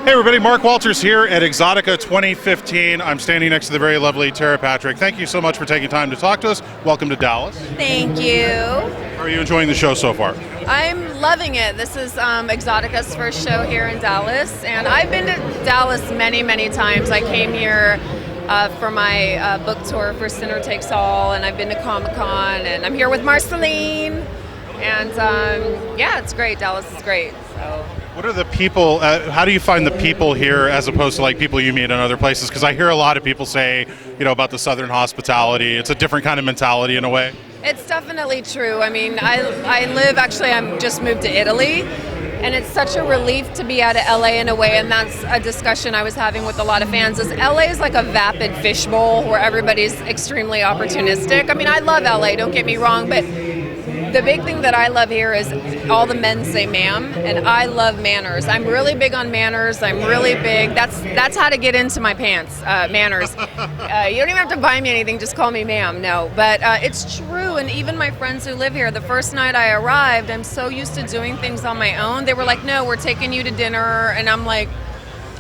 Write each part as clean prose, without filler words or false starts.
Hey everybody, Mark Walters here at EXXXOTICA 2015. I'm standing next to the very lovely Tera Patrick. Thank you so much for taking time to talk to us. Welcome to Dallas. Thank you. How are you enjoying the show so far? I'm loving it. This is EXXXOTICA's first show here in Dallas, and I've been to Dallas many, many times. I came here for my book tour for Sinner Takes All, and I've been to Comic-Con, and I'm here with Marceline, and yeah, it's great. Dallas is great. So. What are the people, how do you find the people here as opposed to like people you meet in other places? Because I hear a lot of people say, you know, about the Southern hospitality. It's a different kind of mentality in a way. It's definitely true. I mean, I'm just moved to Italy, and it's such a relief to be out of LA in a way, and that's a discussion I was having with a lot of fans, is LA is like a vapid fishbowl where everybody's extremely opportunistic. I mean, I love LA, don't get me wrong, but the big thing that I love here is all the men say ma'am, and I love manners. I'm really big on manners. I'm really big. That's how to get into my pants, manners. You don't even have to buy me anything, just call me ma'am. No, but it's true, and even my friends who live here, the first night I arrived, I'm so used to doing things on my own. They were like, no, we're taking you to dinner, and I'm like,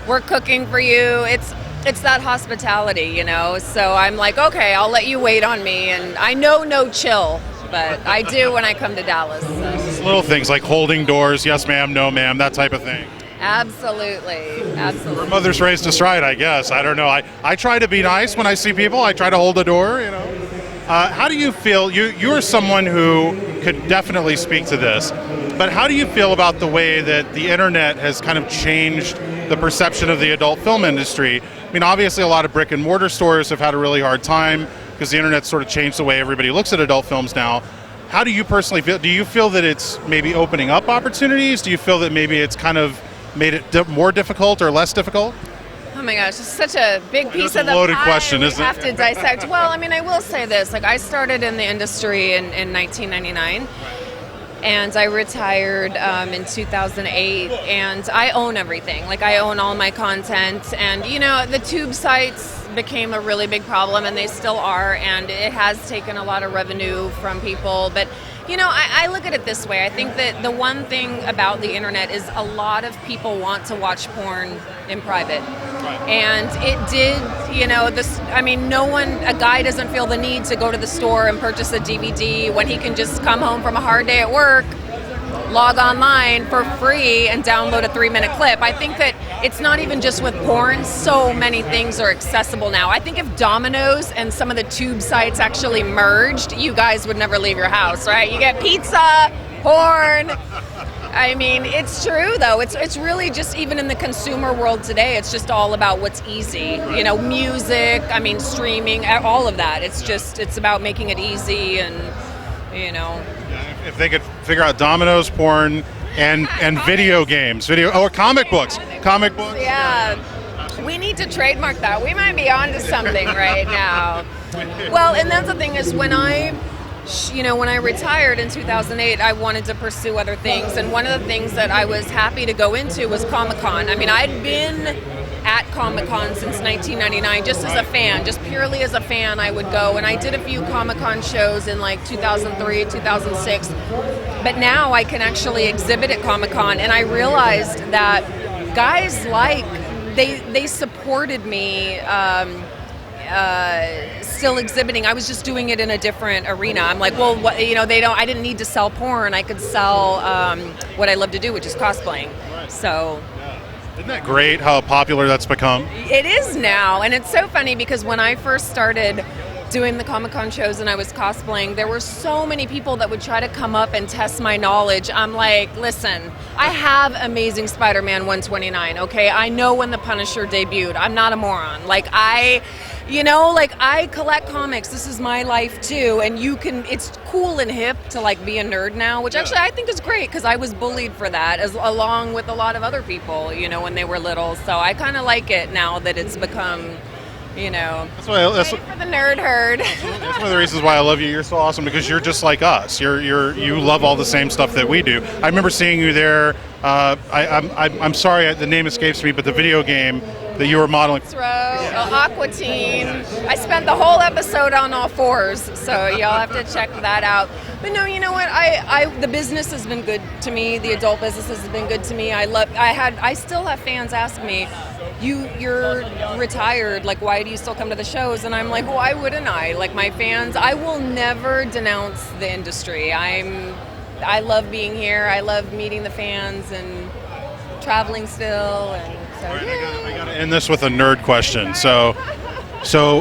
we're cooking for you. It's that hospitality, you know? So I'm like, okay, I'll let you wait on me, and I know no chill. But I do when I come to Dallas. So. Little things like holding doors, yes ma'am, no ma'am, that type of thing. Absolutely, absolutely. Our mother's raised us right, I guess. I don't know. I try to be nice when I see people. I try to hold the door, you know. How do you feel? You're someone who could definitely speak to this, but how do you feel about the way that the internet has kind of changed the perception of the adult film industry? I mean, obviously a lot of brick and mortar stores have had a really hard time because the internet sort of changed the way everybody looks at adult films now. How do you personally feel? Do you feel that it's maybe opening up opportunities? Do you feel that maybe it's kind of made it more difficult or less difficult? Oh my gosh, it's such a big piece of the loaded pie question, isn't it? We have to dissect. Well, I mean, I will say this. Like, I started in the industry in 1999. And I retired in 2008, and I own everything. Like, I own all my content, and you know, the tube sites became a really big problem, and they still are, and it has taken a lot of revenue from people. But you know, I look at it this way. I think that the one thing about the internet is a lot of people want to watch porn in private. And it did, you know, a guy doesn't feel the need to go to the store and purchase a DVD when he can just come home from a hard day at work, log online for free and download a 3-minute clip. I think that it's not even just with porn, so many things are accessible now. I think if Domino's and some of the tube sites actually merged, you guys would never leave your house, right? You get pizza, porn. I mean, it's true though. It's really just, even in the consumer world today, it's just all about what's easy. You know, music, I mean, streaming, all of that. It's about making it easy, and you know. If they could figure out Domino's, porn, and video games, or comic books. Yeah. We need to trademark that. We might be onto something right now. Well, and that's the thing is, when I retired in 2008, I wanted to pursue other things, and one of the things that I was happy to go into was Comic-Con. I mean, I'd been at Comic-Con since 1999, just as a fan, just purely as a fan. I would go, and I did a few Comic-Con shows in like 2003, 2006, but now I can actually exhibit at Comic-Con, and I realized that guys they supported me still exhibiting. I was just doing it in a different arena. I'm like, well, I didn't need to sell porn. I could sell what I love to do, which is cosplaying. So. Isn't that great how popular that's become? It is now, and it's so funny because when I first started doing the Comic-Con shows and I was cosplaying, there were so many people that would try to come up and test my knowledge. I'm like, listen, I have Amazing Spider-Man 129, okay? I know when the Punisher debuted. I'm not a moron. Like, I collect comics. This is my life too, and it's cool and hip to like be a nerd now, which actually I think is great, because I was bullied for that, along with a lot of other people, you know, when they were little. So I kind of like it now that it's become, you know, that's for the nerd herd. That's one of the reasons why I love you. You're so awesome, because you're just like us. You love all the same stuff that we do. I remember seeing you there. I'm sorry, the name escapes me, but the video game that you were modeling? Aqua Teen. I spent the whole episode on all fours, so y'all have to check that out. But no, you know what? The business has been good to me. The adult business has been good to me. I still have fans ask me, you're retired, like why do you still come to the shows? And I'm like, why wouldn't I? Like my fans, I will never denounce the industry. I love being here. I love meeting the fans and traveling still, and so I gotta end this with a nerd question. So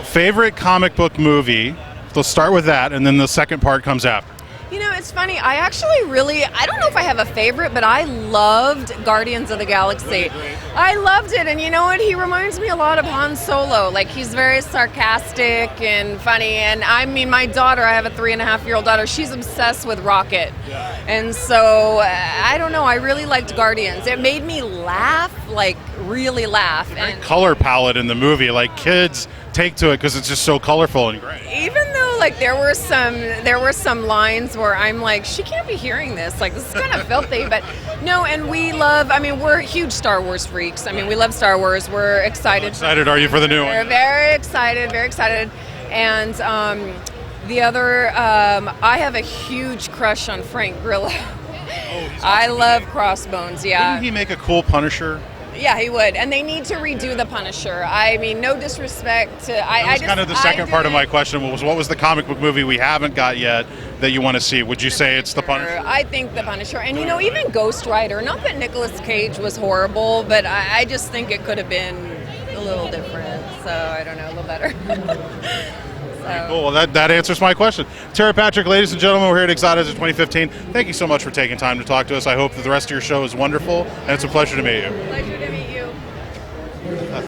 favorite comic book movie? Let's start with that, and then the second part comes after. You know, it's funny. I don't know if I have a favorite, but I loved Guardians of the Galaxy. I loved it, and you know what? He reminds me a lot of Han Solo. Like, he's very sarcastic and funny, and I mean, my daughter, I have a 3.5-year-old daughter, she's obsessed with Rocket. And so, I don't know, I really liked Guardians. It made me laugh, like, really laugh. And color palette in the movie, like, kids take to it because it's just so colorful and great. Even though like there were some lines where I'm like, she can't be hearing this, like this is kind of filthy, but no. And we're huge Star Wars freaks. I mean, we love Star Wars. We're excited. How excited are you for the new one? We're very excited. And the other, I have a huge crush on Frank Grillo. I love Crossbones. Yeah. Didn't he make a cool Punisher? Yeah, he would. And they need to redo the Punisher. I mean, no disrespect to... That was kind of the second part of my question was, what was the comic book movie we haven't got yet that you want to see? Would you say it's the Punisher? I think the Punisher. And, you know, even Ghost Rider. Not that Nicolas Cage was horrible, but I just think it could have been a little different. So, I don't know, a little better. Cool. Well, that answers my question. Tera Patrick, ladies and gentlemen, we're here at EXXXOTICA 2015. Thank you so much for taking time to talk to us. I hope that the rest of your show is wonderful, and it's a pleasure to meet you. Pleasure